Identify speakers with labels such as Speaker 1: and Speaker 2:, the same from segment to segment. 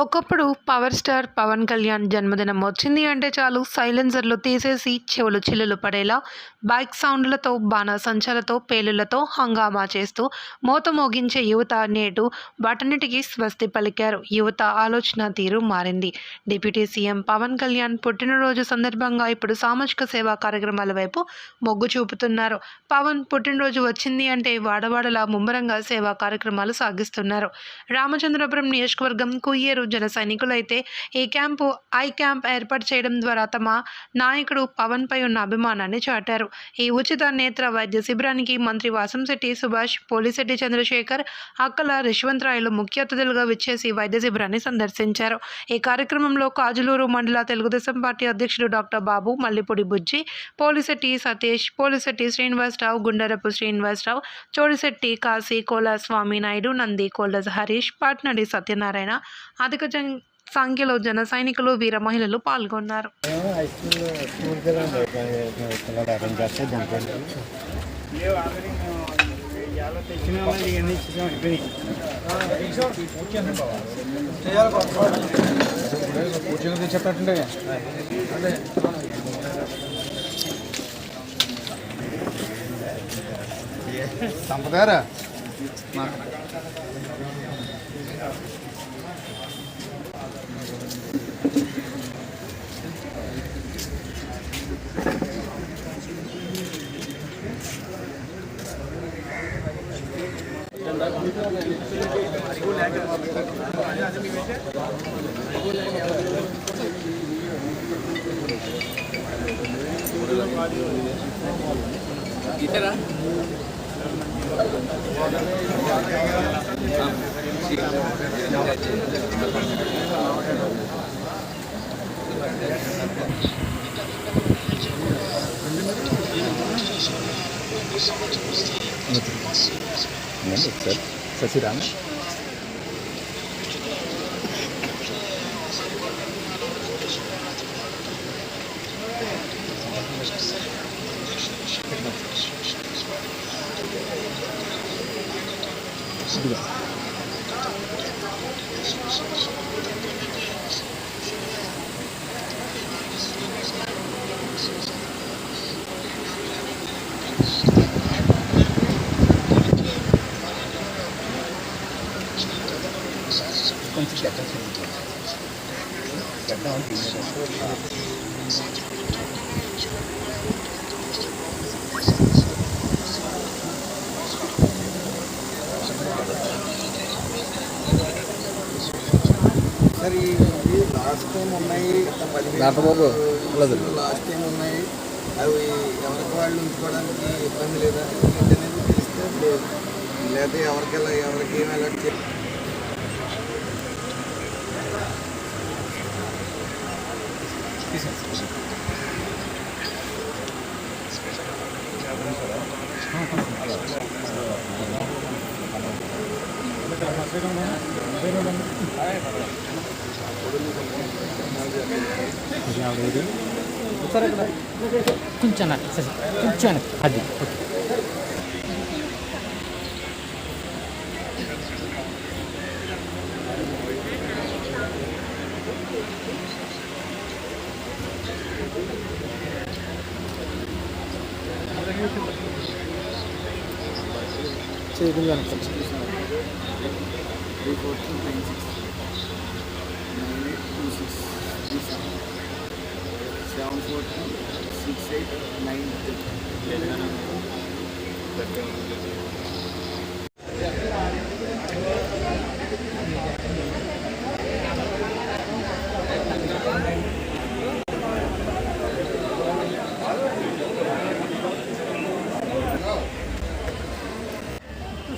Speaker 1: ఒకప్పుడు power star Pawan Kalyan జన్మదినం వచ్చింది అంటే చాలు సైలెన్సర్లు తీసేసి చెవులు చిల్లులు పడేలా బైక్ సౌండ్లతో బాణాసంచాలతో పేలుళ్లతో హంగామా చేస్తూ మోత మోగించే యువత నేడు వాటన్నిటికీ స్వస్తి పలికారు. యువత ఆలోచన తీరు మారింది. డిప్యూటీ సీఎం పవన్ కళ్యాణ్ పుట్టినరోజు సందర్భంగా ఇప్పుడు సామాజిక సేవా కార్యక్రమాల వైపు మొగ్గు చూపుతున్నారు. పవన్ పుట్టినరోజు వచ్చింది అంటే వాడవాడలా ముమ్మరంగా సేవా కార్యక్రమాలు సాగిస్తున్నారు. రామచంద్రపురం నియోజకవర్గం కుయ్యేరు జన సైనికులైతే ఐ క్యాంప్ ఏర్పాటు చేయడం ద్వారా తమ నాయకుడు పవన్ పై ఉన్న అభిమానాన్ని చాటారు. ఈ ఉచిత నేత్ర వైద్య శిబిరానికి మంత్రి వాసంశెట్టి సుభాష్, పోలిశెట్టి చంద్రశేఖర్, అక్కల రిష్వంతరాయలు ముఖ్య అతిథులుగా విచ్చేసి వైద్య శిబిరాన్ని సందర్శించారు. ఈ కార్యక్రమంలో కాజులూరు మండల తెలుగుదేశం పార్టీ అధ్యక్షుడు డాక్టర్ బాబు, మల్లిపూడి బుజ్జి, పోలిశెట్టి సతీష్, పోలిశెట్టి శ్రీనివాసరావు, గుండరపు శ్రీనివాసరావు, చోడిశెట్టి కాశీ, కోల స్వామి నాయుడు, నంది కోళ్ల హరీష్, పాట్నడి సత్యనారాయణ, అధిక సంఖ్యలో జన సైనికులు, వీర మహిళలు పాల్గొన్నారు.
Speaker 2: సంపదారా ససిరామ కొంచెం గడ్డ సార్ ఈ లాస్ట్ టైం ఉన్నాయి, లాస్ట్ టైం ఉన్నాయి. అవి ఎవరికి వాళ్ళు ఉంచుకోవడానికి ఇబ్బంది లేదా అనేది తెలిస్తే లేదా ఎవరికి ఏమి అలర్ట్ చేయాలి.
Speaker 3: కొంచెం కొంచెం అది చేయకుండా
Speaker 4: 68, 9.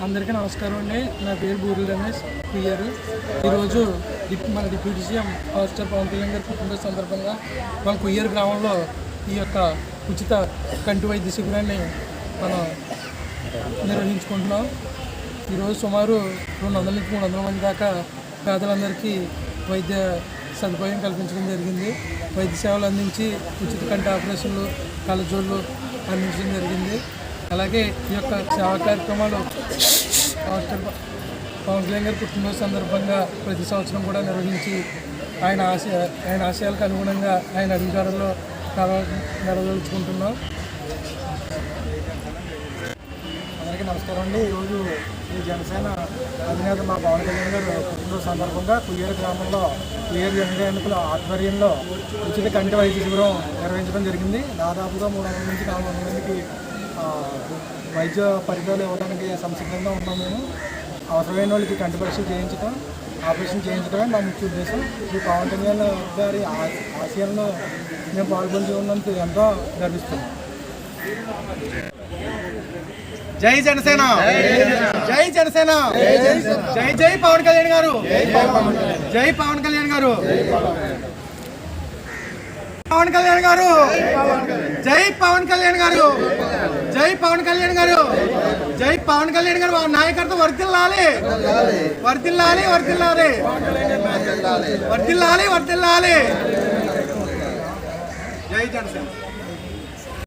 Speaker 4: అందరికీ నమస్కారం అండి. నా పేరు బూర్ల రమేష్ కుయ్యారు. ఈరోజు మన deputy CM power star Pawan Kalyan గారి పుట్టినరోజు సందర్భంగా మన కుయ్యారు గ్రామంలో ఈ యొక్క ఉచిత కంటి వైద్య శిబిరాన్ని మనం నిర్వహించుకుంటున్నాం. ఈరోజు సుమారు 200 నుంచి 300 మంది దాకా పేదలందరికీ వైద్య సదుపాయం కల్పించడం జరిగింది. వైద్య సేవలు అందించి ఉచిత కంటి ఆపరేషన్లు, కళ్ళజోళ్ళు అందించడం జరిగింది. అలాగే ఈ యొక్క సేవా కార్యక్రమాలు పవన్ కళ్యాణ్ గారి పుట్టినరోజు సందర్భంగా ప్రతి సంవత్సరం కూడా నిర్వహించి ఆయన ఆశయాలకు అనుగుణంగా ఆయన అధికారంలో నెరవేర్చుకుంటున్నాం. అందరికీ నమస్కారం అండి. ఈరోజు ఈ జనసేన అధినేత మా పవన్ కళ్యాణ్ గారు పుట్టినరోజు సందర్భంగా కుయ్యేరు గ్రామంలో కుయ్యేరు జనసేన ఎన్నికల ఆధ్వర్యంలో ఉచిత కంటి వైద్య శిబిరం నిర్వహించడం జరిగింది. దాదాపుగా 300 నుంచి 400 మందికి వైద్య పరికరాలు ఇవ్వడానికి సంసిద్ధంగా ఉన్నాం. మేము అవసరమైన వాళ్ళకి కంటి పరీక్షలు చేయించడం, ఆపరేషన్ చేయించడమే మా ముఖ్య ఉద్దేశం. ఈ పవన్ కళ్యాణ్ గారి ఆశయాలను మేము పాల్గొని ఉన్నందుకు ఎంతో గర్విస్తున్నాం.
Speaker 5: జై జనసేన, జై జనసేన, జై జై పవన్ కళ్యాణ్ గారు, జై పవన్ కళ్యాణ్ గారు, పవన్ కళ్యాణ్ గారు, జై పవన్ కళ్యాణ్ గారు, జై పవన్ కళ్యాణ్ గారు, జై పవన్ కళ్యాణ్ గారు నాయకత్వం వర్ధిల్లాలి, వర్ధిల్లాలి, వర్ధిల్లాలి, వర్ధిల్లాలి, వర్ధిల్లాలి. జై జనసేన.